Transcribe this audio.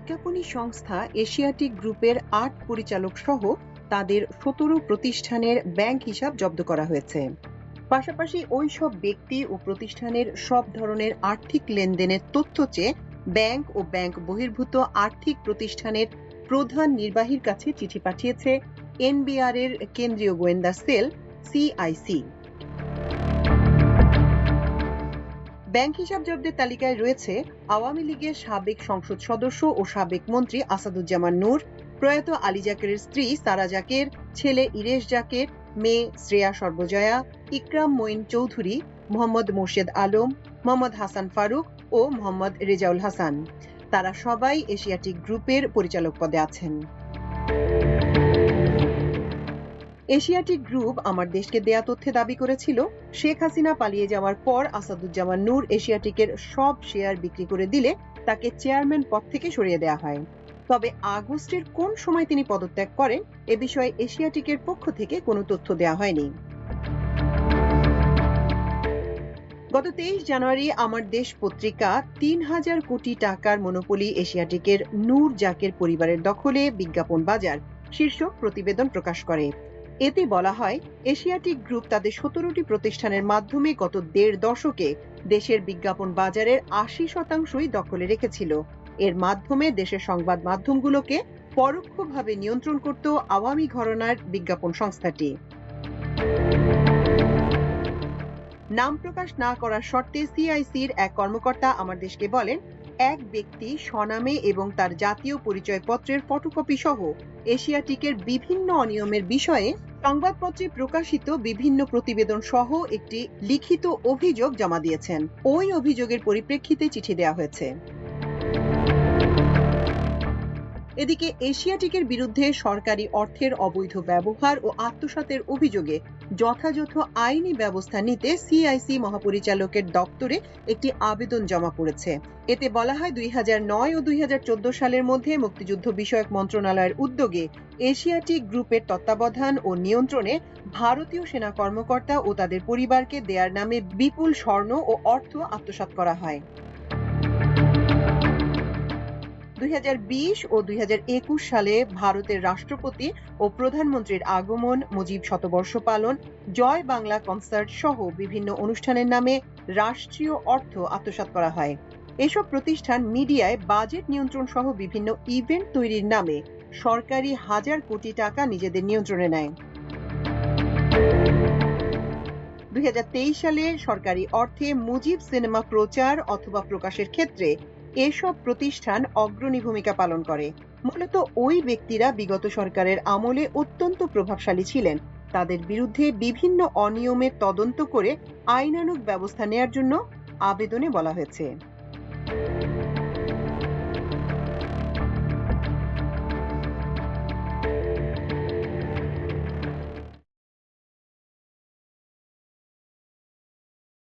বিজ্ঞাপনী সংস্থা এশিয়াটিক গ্রুপের ৮ পরিচালক সহ তাদের ১৭ প্রতিষ্ঠানের ব্যাংক হিসাব জব্দ করা হয়েছে। পাশাপাশি ওই সব ব্যক্তি ও প্রতিষ্ঠানের সব ধরনের আর্থিক লেনদেনের তথ্য চেয়ে ব্যাংক ও ব্যাংক বহির্ভূত আর্থিক প্রতিষ্ঠানের প্রধান নির্বাহীর কাছে চিঠি পাঠিয়েছে এনবিআর এর কেন্দ্রীয় গোয়েন্দা সেল সিআইসি। ব্যাংক হিসাব জব্দের তালিকায় রয়েছে আওয়ামী লীগের সাবেক সংসদ সদস্য ও সাবেক মন্ত্রী আসাদুজ্জামান নূর, প্রয়াত আলী জাকেরের স্ত্রী সারা জাকের, ছেলে ইরেশ জাকের, মেয়ে শ্রেয়া সর্বজয়া, ইকরাম মঈন চৌধুরী, মোহাম্মদ মোর্শেদ আলম, মোহাম্মদ হাসান ফারুক ও মোহাম্মদ রেজাউল হাসান। তারা সবাই এশিয়াটিক গ্রুপের পরিচালক পদে আছেন। এশিয়াটিক গ্রুপ আমার দেশকে দেয়া তথ্যে দাবি করেছিল, শেখ হাসিনা পালিয়ে যাওয়ার পর আসাদুজ্জামান নূর এশিয়াটিকের সব শেয়ার বিক্রি করে দিলে তাকে চেয়ারম্যান পদ থেকে সরিয়ে দেওয়া হয়। তবে আগস্টের কোন সময় তিনি পদত্যাগ করেন এ বিষয়ে এশিয়াটিকের পক্ষ থেকে কোনো তথ্য দেওয়া হয়নি। গত ২৩ জানুয়ারি আমার দেশ পত্রিকা ৩,০০০ কোটি টাকার মনোপলি এশিয়াটিকের নূর জাকের পরিবারের দখলে বিজ্ঞাপন বাজার শীর্ষক প্রতিবেদন প্রকাশ করে। এতে বলা হয়, এশিয়াটিক গ্রুপ তাদের ১৭টি প্রতিষ্ঠানের মাধ্যমে গত ১.৫ দশকে দেশের বিজ্ঞাপন বাজারের ৮০% দখলে রেখেছিল। এর মাধ্যমে দেশের সংবাদ মাধ্যমগুলোকে পরোক্ষভাবে নিয়ন্ত্রণ করত আওয়ামী ঘরানার বিজ্ঞাপন সংস্থাটি। নাম প্রকাশ না করার শর্তে সিআইসির এক কর্মকর্তা আমার দেশকে বলেন, এক ব্যক্তি স্বনামে এবং তার জাতীয় পরিচয়পত্রের ফটোকপি সহ এশিয়াটিকের বিভিন্ন অনিয়মের বিষয়ে সংবাদপত্রে প্রকাশিত বিভিন্ন প্রতিবেদন সহ একটি লিখিত অভিযোগ জমা দিয়েছেন। ওই অভিযোগের পরিপ্রেক্ষিতে চিঠি দেওয়া হয়েছে। এদিকে এশিয়াটিকের বিরুদ্ধে সরকারি অর্থের অবৈধ ব্যবহার ও আত্মসাতের অভিযোগে যথাযথ আইনি ব্যবস্থা নিতে সিআইসি মহাপরিচালকের দপ্তরে একটি আবেদন জমা পড়েছে। এতে বলা হয়, ২০০৯ ও ২০১৪ সালের মধ্যে মুক্তিযুদ্ধ বিষয়ক মন্ত্রণালয়ের উদ্যোগে এশিয়াটিক গ্রুপের তত্ত্বাবধান ও নিয়ন্ত্রণে ভারতীয় সেনা কর্মকর্তা ও তাদের পরিবারকে দেয়ার নামে বিপুল স্বর্ণ ও অর্থ আত্মসাৎ করা হয়। ২০২০ ও ২০২১ সালে ভারতের রাষ্ট্রপতি ও প্রধানমন্ত্রীর আগমন, মুজিব শতবর্ষ পালন, জয় বাংলা কনসার্ট সহ বিভিন্ন অনুষ্ঠানের নামে রাষ্ট্রীয় অর্থ আত্মসাৎ করা হয়। এসব প্রতিষ্ঠান মিডিয়ায় বাজেট নিয়ন্ত্রণ সহ বিভিন্ন ইভেন্ট তৈরির নামে সরকারি হাজার কোটি টাকা নিজেদের নিয়ন্ত্রণে নেয়। ২০২৩ সালে সরকারি অর্থে মুজিব সিনেমা প্রচার অথবা প্রকাশের ক্ষেত্রে এসব প্রতিষ্ঠান অগ্রণী ভূমিকা পালন করে। মূলত ওই ব্যক্তিরা বিগত সরকারের আমলে অত্যন্ত প্রভাবশালী ছিলেন। তাদের বিরুদ্ধে বিভিন্ন অনিয়মের তদন্ত করে আইনানুগ ব্যবস্থা নেয়ার জন্য আবেদনে বলা হয়েছে।